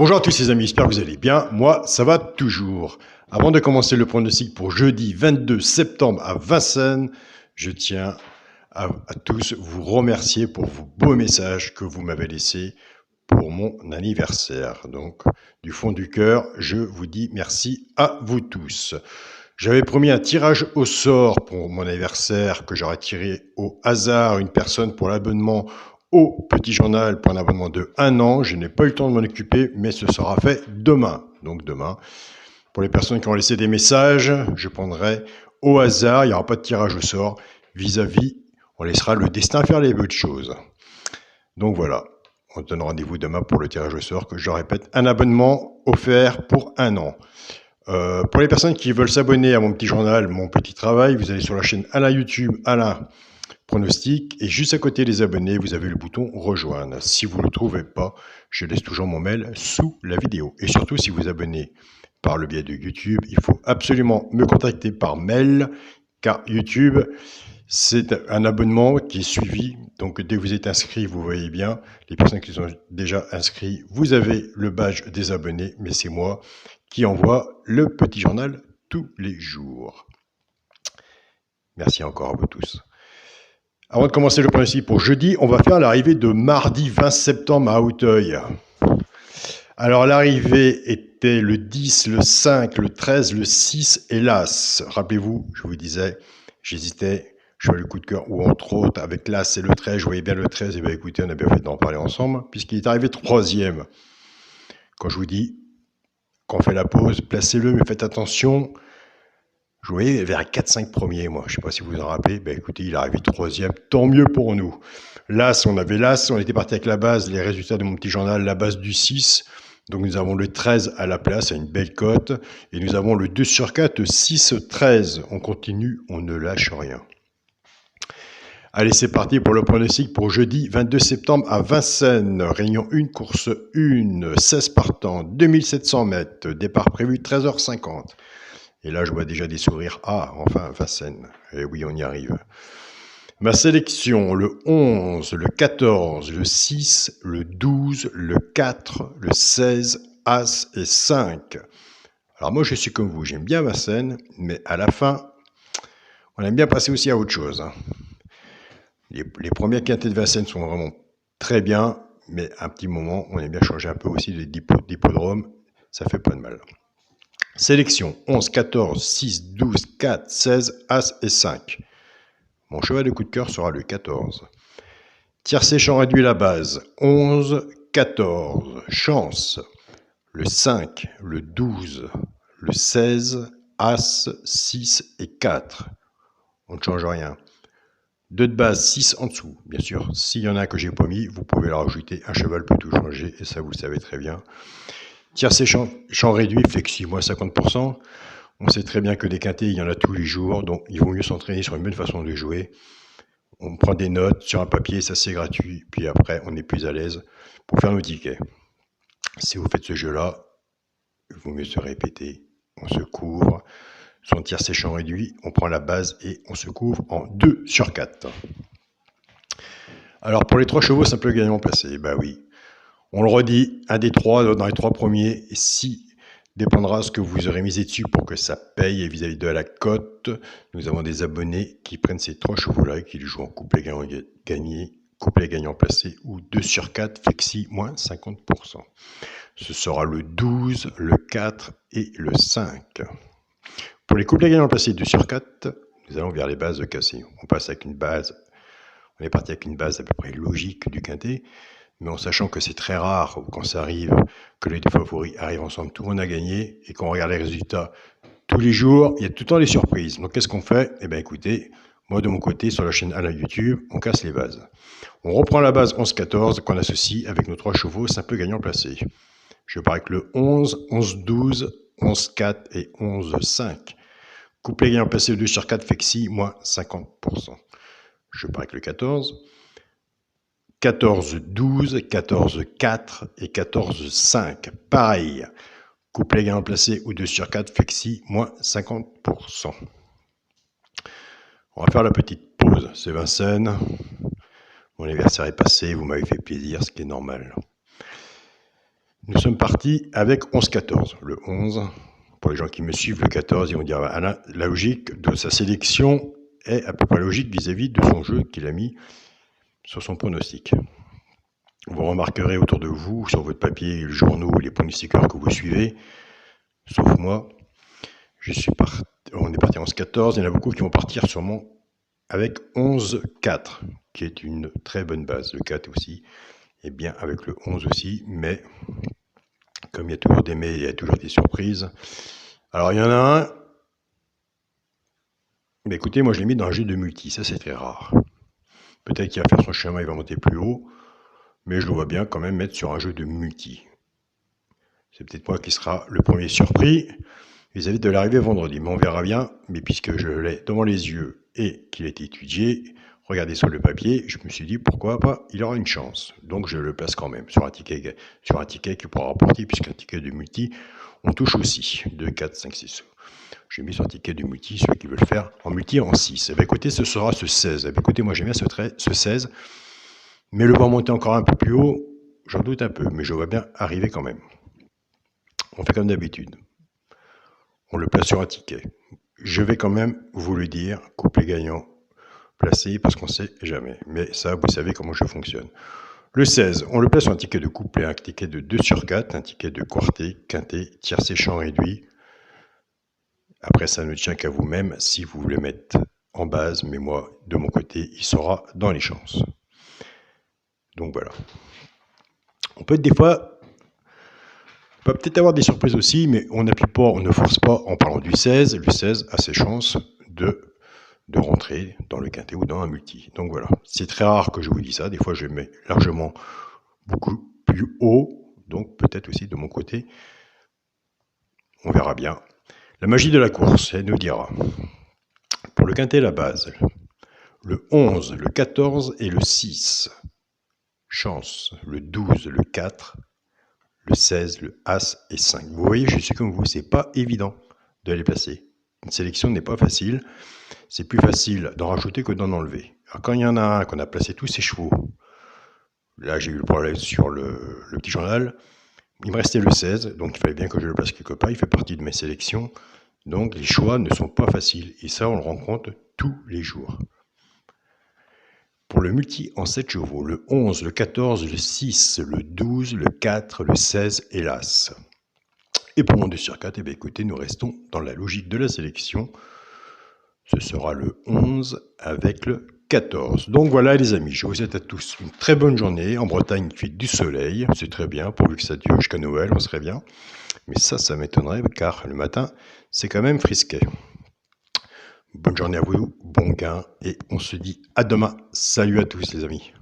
Bonjour à tous les amis, j'espère que vous allez bien. Moi, ça va toujours. Avant de commencer le pronostic pour jeudi 22 septembre à Vincennes, je tiens à tous vous remercier pour vos beaux messages que vous m'avez laissés pour mon anniversaire. Donc, du fond du cœur, je vous dis merci à vous tous. J'avais promis un tirage au sort pour mon anniversaire que j'aurais tiré au hasard une personne pour l'abonnement au Petit Journal pour un abonnement de 1 an. Je n'ai pas eu le temps de m'en occuper, mais ce sera fait demain. Donc demain, pour les personnes qui ont laissé des messages, je prendrai au hasard, il n'y aura pas de tirage au sort. Vis-à-vis, on laissera le destin faire les bonnes choses. Donc voilà, on se donne rendez-vous demain pour le tirage au sort, que je répète, un abonnement offert pour 1 an. Pour les personnes qui veulent s'abonner à mon petit journal, mon petit travail, vous allez sur la chaîne Alain YouTube, Alain Pronostic, et juste à côté des abonnés, vous avez le bouton rejoindre. Si vous ne le trouvez pas, je laisse toujours mon mail sous la vidéo. Et surtout, si vous abonnez par le biais de YouTube, il faut absolument me contacter par mail, car YouTube, c'est un abonnement qui est suivi. Donc, dès que vous êtes inscrit, vous voyez bien, les personnes qui sont déjà inscrites, vous avez le badge des abonnés, mais c'est moi qui envoie le petit journal tous les jours. Merci encore à vous tous. Avant de commencer le pronostic pour jeudi, on va faire l'arrivée de mardi 20 septembre à Auteuil. Alors l'arrivée était le 10, le 5, le 13, le 6 et l'As. Rappelez-vous, je vous disais, j'hésitais, je fais le coup de cœur, ou entre autres, avec l'As et le 13, je voyais bien le 13, et bien écoutez, on a bien fait d'en parler ensemble, puisqu'il est arrivé troisième. Quand je vous dis qu'on fait la pause, placez-le, mais faites attention. Je voyais vers 4-5 premiers, moi. Je ne sais pas si vous vous en rappelez. Ben, écoutez, il est arrivé troisième. Tant mieux pour nous. L'As, on avait l'As. On était parti avec la base, les résultats de mon petit journal, la base du 6. Donc, nous avons le 13 à la place, à une belle cote. Et nous avons le 2 sur 4, 6-13. On continue, on ne lâche rien. Allez, c'est parti pour le pronostic pour jeudi 22 septembre à Vincennes. Réunion 1, course 1, 16 partants, 2700 mètres. Départ prévu 13h50. Et là, je vois déjà des sourires. Ah, enfin, Vincennes. Et oui, on y arrive. Ma sélection, le 11, le 14, le 6, le 12, le 4, le 16, As et 5. Alors moi, je suis comme vous. J'aime bien Vincennes, mais à la fin, on aime bien passer aussi à autre chose. Les premières quintets de Vincennes sont vraiment très bien, mais à un petit moment, on aime bien changer un peu aussi d'hippodrome. Ça fait pas de mal. Sélection 11, 14, 6, 12, 4, 16, As et 5. Mon cheval de coup de cœur sera le 14. Tiercé champ réduit la base 11, 14. Chance le 5, le 12, le 16, As, 6 et 4. On ne change rien. 2 de base, 6 en dessous. Bien sûr, s'il y en a un que j'ai pas mis, vous pouvez la rajouter. Un cheval peut tout changer et ça vous le savez très bien. Tiercé champ réduit fait que 6 moins 50%. On sait très bien que des quintés, il y en a tous les jours, donc il vaut mieux s'entraîner sur une bonne façon de jouer. On prend des notes sur un papier, ça c'est gratuit, puis après on est plus à l'aise pour faire nos tickets. Si vous faites ce jeu-là, il vaut mieux se répéter. On se couvre, son tiercé champ réduit, on prend la base et on se couvre en 2 sur 4. Alors pour les 3 chevaux, simple gagnant placé, bah oui. On le redit, un des 3 dans les 3 premiers, et si dépendra de ce que vous aurez misé dessus pour que ça paye. Et vis-à-vis de la cote, nous avons des abonnés qui prennent ces 3 chevaux-là et qui les jouent en couplet gagnant placé ou 2 sur 4, flexi, moins 50%. Ce sera le 12, le 4 et le 5. Pour les couplets gagnants placés 2 sur 4, nous allons vers les bases de cassé. On passe avec une base, on est parti avec une base à peu près logique du quintet, mais en sachant que c'est très rare quand ça arrive que les deux favoris arrivent ensemble, tout le monde a gagné, et quand on regarde les résultats tous les jours, il y a tout le temps des surprises. Donc qu'est-ce qu'on fait? Eh bien écoutez, moi de mon côté, sur la chaîne Alain YouTube, on casse les bases. On reprend la base 11-14 qu'on associe avec nos 3 chevaux simple gagnant placés. Je pars avec le 11, 11-12, 11-4 et 11-5. Couplet gagnant placé 2 sur 4, flexi, moins 50%. Je pars avec le 14. 14-12, 14-4 et 14-5. Pareil, couplet gagnant placé ou 2 sur 4, flexi, moins 50%. On va faire la petite pause. C'est Vincennes. Mon anniversaire est passé, vous m'avez fait plaisir, ce qui est normal. Nous sommes partis avec 11-14. Le 11, pour les gens qui me suivent, le 14, ils vont dire Alain, la logique de sa sélection est à peu près logique vis-à-vis de son jeu qu'il a mis sur son pronostic. Vous remarquerez autour de vous, sur votre papier, les journaux, les pronostiqueurs que vous suivez, sauf moi, on est parti 11-14, il y en a beaucoup qui vont partir sûrement avec 11-4, qui est une très bonne base. Le 4 aussi, et bien avec le 11 aussi, mais comme il y a toujours des mais, il y a toujours des surprises. Alors il y en a un, mais écoutez, moi je l'ai mis dans un jeu de multi, ça c'est très rare. Peut-être qu'il va faire son chemin, il va monter plus haut, mais je le vois bien quand même mettre sur un jeu de multi. C'est peut-être moi qui sera le premier surpris vis-à-vis de l'arrivée vendredi, mais on verra bien. Mais puisque je l'ai devant les yeux et qu'il a été étudié, regardez sur le papier, je me suis dit pourquoi pas, il aura une chance. Donc je le place quand même sur un ticket qui pourra rapporter, puisqu'un ticket de multi, on touche aussi 2, 4, 5, 6. J'ai mis sur un ticket de multi, ceux qui veulent faire en multi en 6. Et bien écoutez, ce sera ce 16. Et bien écoutez, moi j'aime bien ce 16, mais le voir monter encore un peu plus haut, j'en doute un peu, mais je vois bien arriver quand même. On fait comme d'habitude. On le place sur un ticket. Je vais quand même vous le dire, couplet gagnant, placé, parce qu'on ne sait jamais. Mais ça, vous savez comment je fonctionne. Le 16, on le place sur un ticket de couplet, un ticket de 2 sur 4, un ticket de quartet, quintet, tiercé, chant réduit. Après, ça ne tient qu'à vous-même si vous voulez mettre en base, mais moi, de mon côté, il sera dans les chances. Donc voilà. On peut être des fois, on peut peut-être avoir des surprises aussi, mais on n'appuie pas, on ne force pas en parlant du 16. Le 16 a ses chances de rentrer dans le quintet ou dans un multi. Donc voilà, c'est très rare que je vous dise ça. Des fois, je mets largement beaucoup plus haut. Donc peut-être aussi de mon côté, on verra bien. La magie de la course, elle nous dira. Pour le quintet, la base, le 11, le 14 et le 6. Chance, le 12, le 4, le 16, le As et 5. Vous voyez, je suis comme vous, c'est pas évident de les placer. Une sélection n'est pas facile. C'est plus facile d'en rajouter que d'en enlever. Alors quand il y en a un qu'on a placé tous ses chevaux, là j'ai eu le problème sur le petit journal, il me restait le 16, donc il fallait bien que je le place quelque part, il fait partie de mes sélections, donc les choix ne sont pas faciles, et ça on le rencontre tous les jours. Pour le multi en 7 chevaux, le 11, le 14, le 6, le 12, le 4, le 16 et l'As. Et pour mon 2 sur 4, eh bien, écoutez, nous restons dans la logique de la sélection. Ce sera le 11 avec le 14. Donc voilà les amis, je vous souhaite à tous une très bonne journée. En Bretagne, il fait du soleil, c'est très bien, pourvu que ça dure jusqu'à Noël, on serait bien. Mais ça m'étonnerait, car le matin, c'est quand même frisquet. Bonne journée à vous, bon gain, et on se dit à demain. Salut à tous les amis.